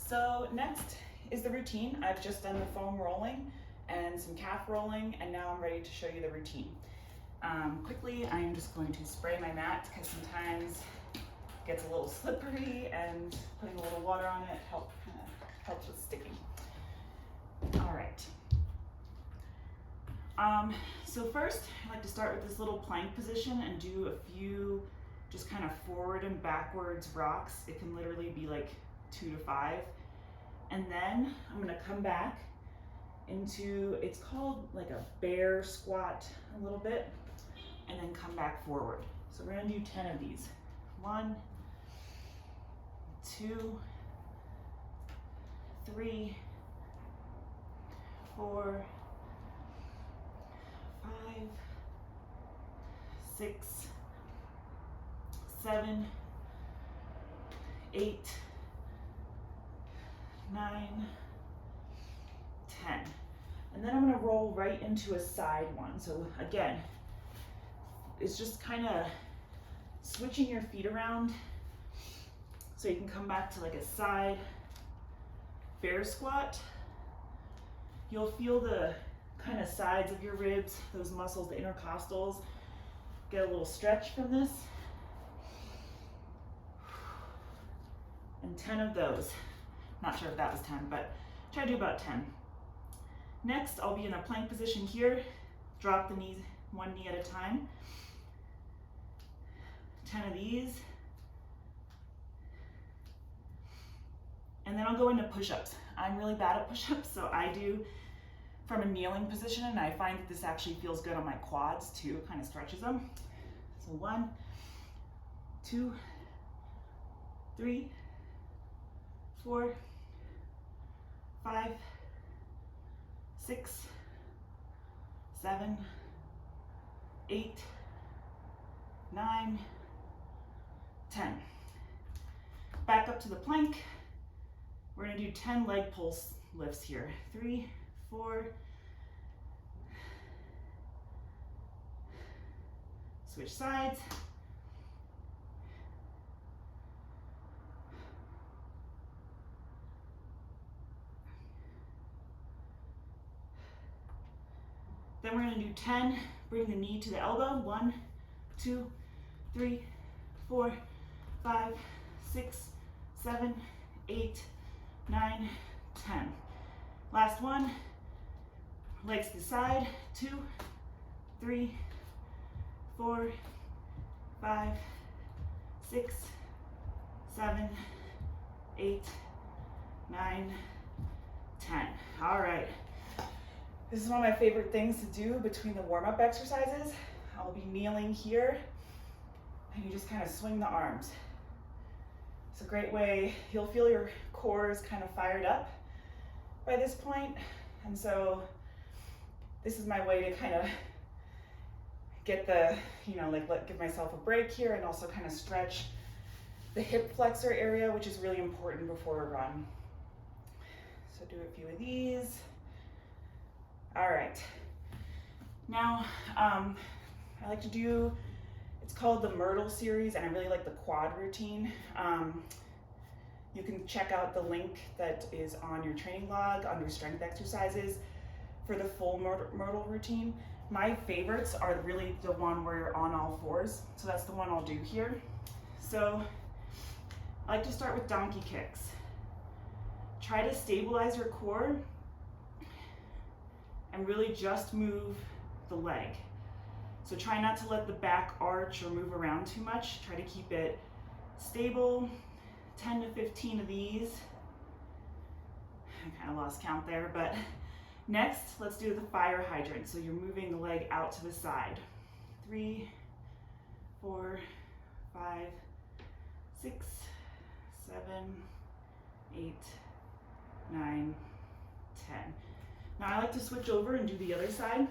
So next is the routine. I've just done the foam rolling and some calf rolling, and now I'm ready to show you the routine. Quickly, I'm just going to spray my mat because sometimes it gets a little slippery, and putting a little water on it helps with sticking. All right. So first, I like to start with this little plank position and do a few just kind of forward and backwards rocks. It can literally be like 2 to 5. And then I'm gonna come back into, it's called like a bear squat a little bit, and then come back forward. So we're gonna do 10 of these. 1, 2, 3, 4, 5, 6, 7, 8, 9, 10. And then I'm gonna roll right into a side one. So again, it's just kind of switching your feet around so you can come back to like a side bear squat. You'll feel the kind of sides of your ribs, those muscles, the intercostals, get a little stretch from this. And 10 of those. Not sure if that was 10, but try to do about 10. Next, I'll be in a plank position here. Drop the knees, one knee at a time. 10 of these. And then I'll go into push-ups. I'm really bad at push-ups, so I do from a kneeling position, and I find that this actually feels good on my quads too, kind of stretches them. So 1, 2, 3, 4, 5, 6, 7, 8, 9, 10. Back up to the plank. We're gonna do 10 leg pulse lifts here. 3, 4, switch sides. Then we're gonna do 10, bring the knee to the elbow. 1, 2, 3, 4, 5, 6, 7, 8, 9, 10. Last one, legs to the side. 2, 3, 4, 5, 6, 7, 8, 9, 10. All right. This is one of my favorite things to do between the warm-up exercises. I'll be kneeling here, and you just kind of swing the arms. It's a great way, you'll feel your core is kind of fired up by this point, and so this is my way to kind of get the, give myself a break here, and also kind of stretch the hip flexor area, which is really important before a run. So do a few of these. All right, now I like to do, it's called the Myrtle series, and I really like the quad routine. You can check out the link that is on your training log under strength exercises for the full Myrtle routine. My favorites are really the one where you're on all fours, so that's the one I'll do here. So I like to start with donkey kicks. Try to stabilize your core and really just move the leg. So try not to let the back arch or move around too much. Try to keep it stable. 10 to 15 of these. I kind of lost count there, but next, let's do the fire hydrant. So you're moving the leg out to the side. 3, 4, 5, 6, 7, 8, 9, 10. Now I like to switch over and do the other side.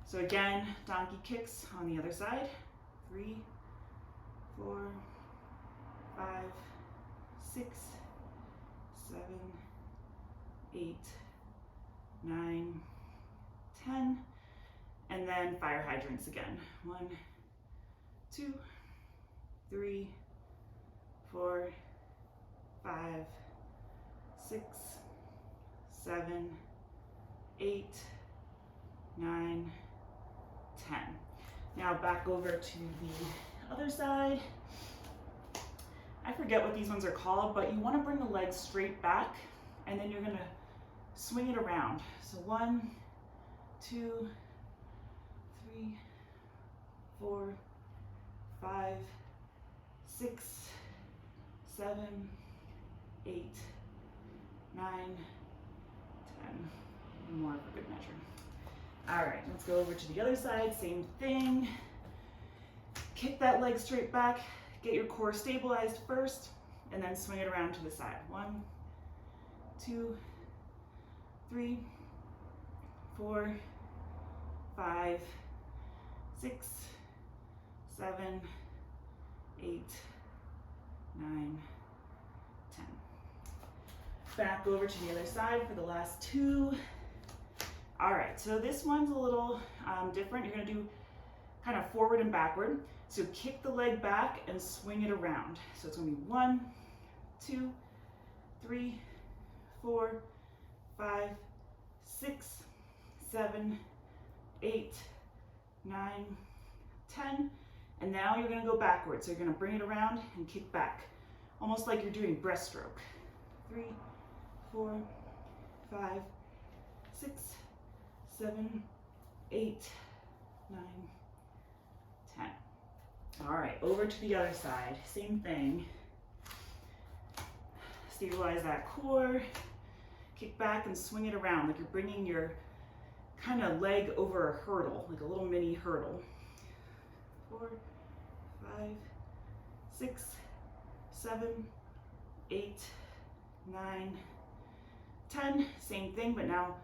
So again, donkey kicks on the other side. 3, 4, 5, 6, 7, 8, 9, 10. And then fire hydrants again. 1, 2, 3, 4, 5, 6, 7, 8, 9, 10. Now back over to the other side. I forget what these ones are called, but you want to bring the legs straight back and then you're going to swing it around. So 1, 2, 3, 4, 5, 6, 7, 8, 9, 10. More for good measure. All right, let's go over to the other side. Same thing. Kick that leg straight back. Get your core stabilized first, and then swing it around to the side. 1, 2, 3, 4, 5, 6, 7, 8, 9, 10. Back over to the other side for the last 2. All right, so this one's a little different. You're gonna do kind of forward and backward. So kick the leg back and swing it around. So it's gonna be 1, 2, 3, 4, 5, 6, 7, 8, 9, 10. And now you're gonna go backwards. So you're gonna bring it around and kick back, almost like you're doing breaststroke. 3, 4, 5, 6, 7, 8, 9, 10. All right, over to the other side. Same thing. Stabilize that core. Kick back and swing it around like you're bringing your kind of leg over a hurdle, like a little mini hurdle. 4, 5, 6, 7, 8, 9, 10. Same thing, but now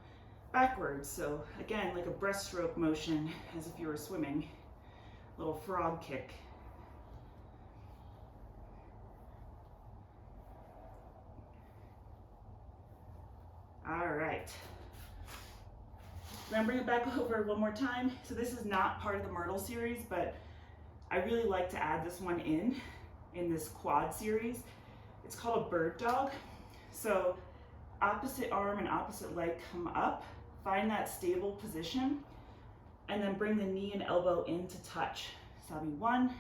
backwards. So again, like a breaststroke motion, as if you were swimming. Little frog kick. All right. I'm gonna bring it back over one more time. So this is not part of the Myrtle series, but I really like to add this one in this quad series. It's called a bird dog. So opposite arm and opposite leg come up, find that stable position, and then bring the knee and elbow in to touch. So that'll be 1,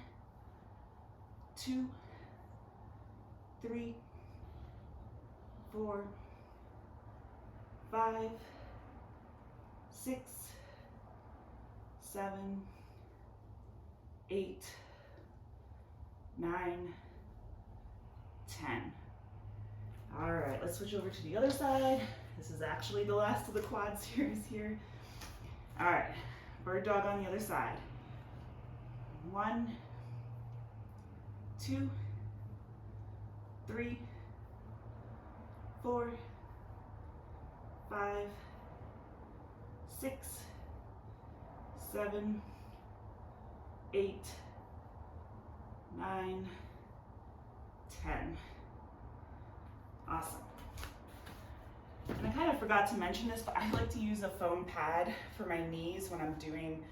2, 3, 4, 5, 6, 7, 8, 9, 10. All right, let's switch over to the other side. This is actually the last of the quad series here. All right, bird dog on the other side. 1, 2, 3, 4, 5, 6, 7, 8, 9, 10. Awesome. And I kind of forgot to mention this, but I like to use a foam pad for my knees when I'm doing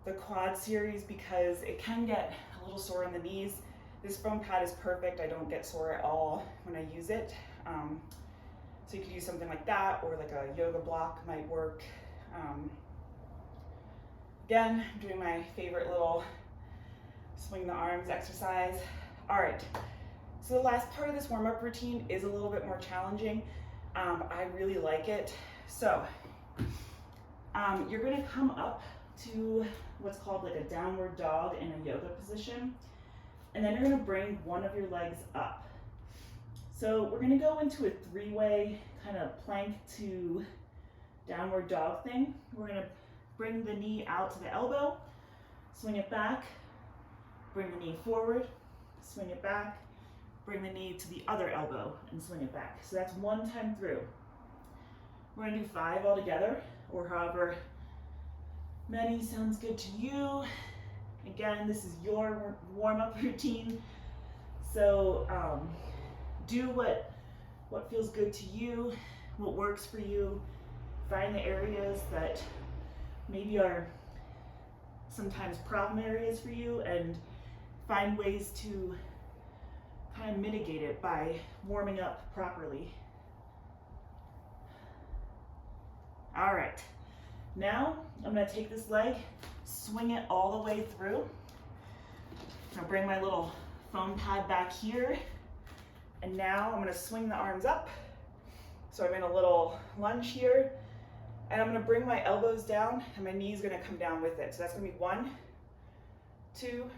the quad series because it can get a little sore in the knees. This foam pad is perfect. I don't get sore at all when I use it. So you could use something like that, or like a yoga block might work. Again, I'm doing my favorite little swing the arms exercise. All right, so the last part of this warm-up routine is a little bit more challenging. I really like it. So you're gonna come up to what's called like a downward dog in a yoga position, and then you're gonna bring one of your legs up. So we're gonna go into a 3-way kind of plank to downward dog thing. We're gonna bring the knee out to the elbow, swing it back, bring the knee forward, swing it back, bring the knee to the other elbow and swing it back. So that's 1 time through. We're gonna do 5 all together, or however many sounds good to you. Again, this is your warm-up routine. So do what feels good to you, what works for you. Find the areas that maybe are sometimes problem areas for you, and find ways to kind of mitigate it by warming up properly. All right, now I'm gonna take this leg, swing it all the way through. I'll bring my little foam pad back here, and now I'm gonna swing the arms up. So I'm in a little lunge here, and I'm gonna bring my elbows down, and my knee's gonna come down with it. So that's gonna be 1, 2,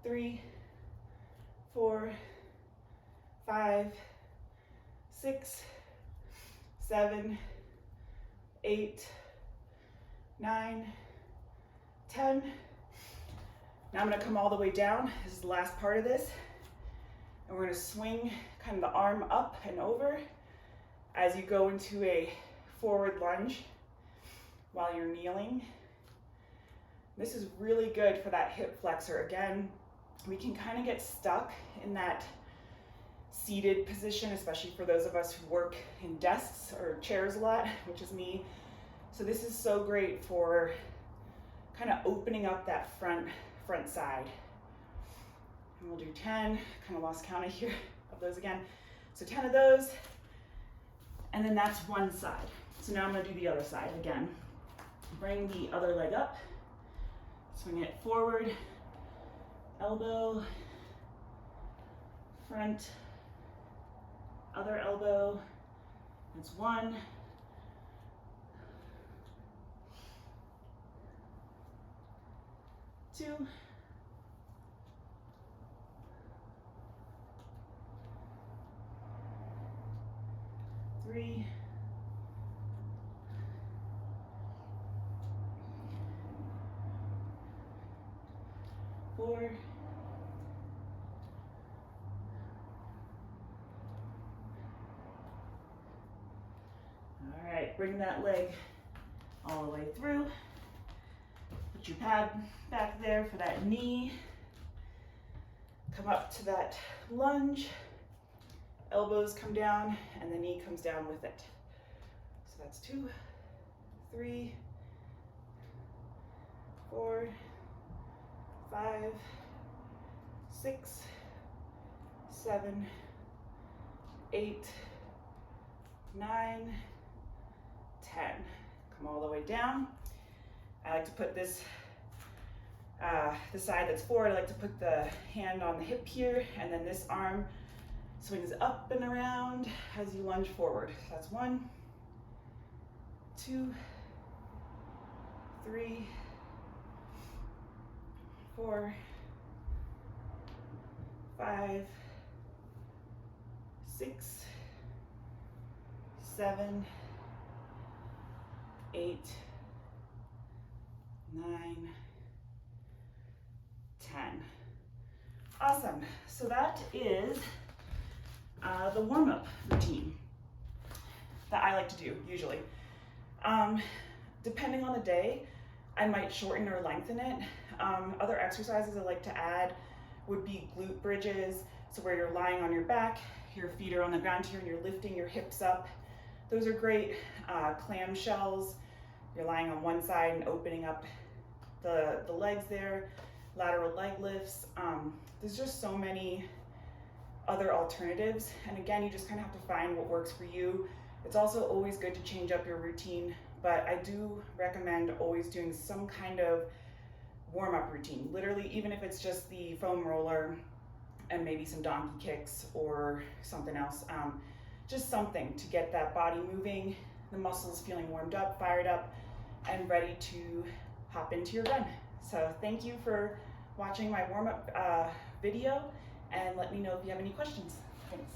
3, 4, 5, 6, 7, 8, 9, 10. Now I'm gonna come all the way down. This is the last part of this. And we're gonna swing kind of the arm up and over as you go into a forward lunge while you're kneeling. This is really good for that hip flexor. Again, we can kind of get stuck in that seated position, especially for those of us who work in desks or chairs a lot, which is me. So this is so great for kind of opening up that front side. And we'll do 10, kind of lost count here of those again. So 10 of those, and then that's one side. So now I'm gonna do the other side again. Bring the other leg up, swing it forward, elbow, front, other elbow. That's 1, 2, 3, 4, all right, bring that leg all the way through. Put your pad back there for that knee. Come up to that lunge. Elbows come down and the knee comes down with it. So that's 2, 3, 4, 5, 6, 7, 8, 9, 10. Come all the way down. I like to put this, the side that's forward, I like to put the hand on the hip here, and then this arm swings up and around as you lunge forward. So that's 1, 2, 3, 4, 5, 6, 7, 8, 9, 10. Awesome. So that is the warm-up routine that I like to do usually. Depending on the day, I might shorten or lengthen it. Other exercises I like to add would be glute bridges, so where you're lying on your back, your feet are on the ground here and you're lifting your hips up. Those are great. Clamshells, you're lying on one side and opening up the legs there. Lateral leg lifts. There's just so many other alternatives, and again, you just kind of have to find what works for you. It's also always good to change up your routine, but I do recommend always doing some kind of warm-up routine. Literally, even if it's just the foam roller and maybe some donkey kicks or something else, just something to get that body moving, the muscles feeling warmed up, fired up, and ready to hop into your run. So thank you for watching my warm-up video, and let me know if you have any questions. Thanks.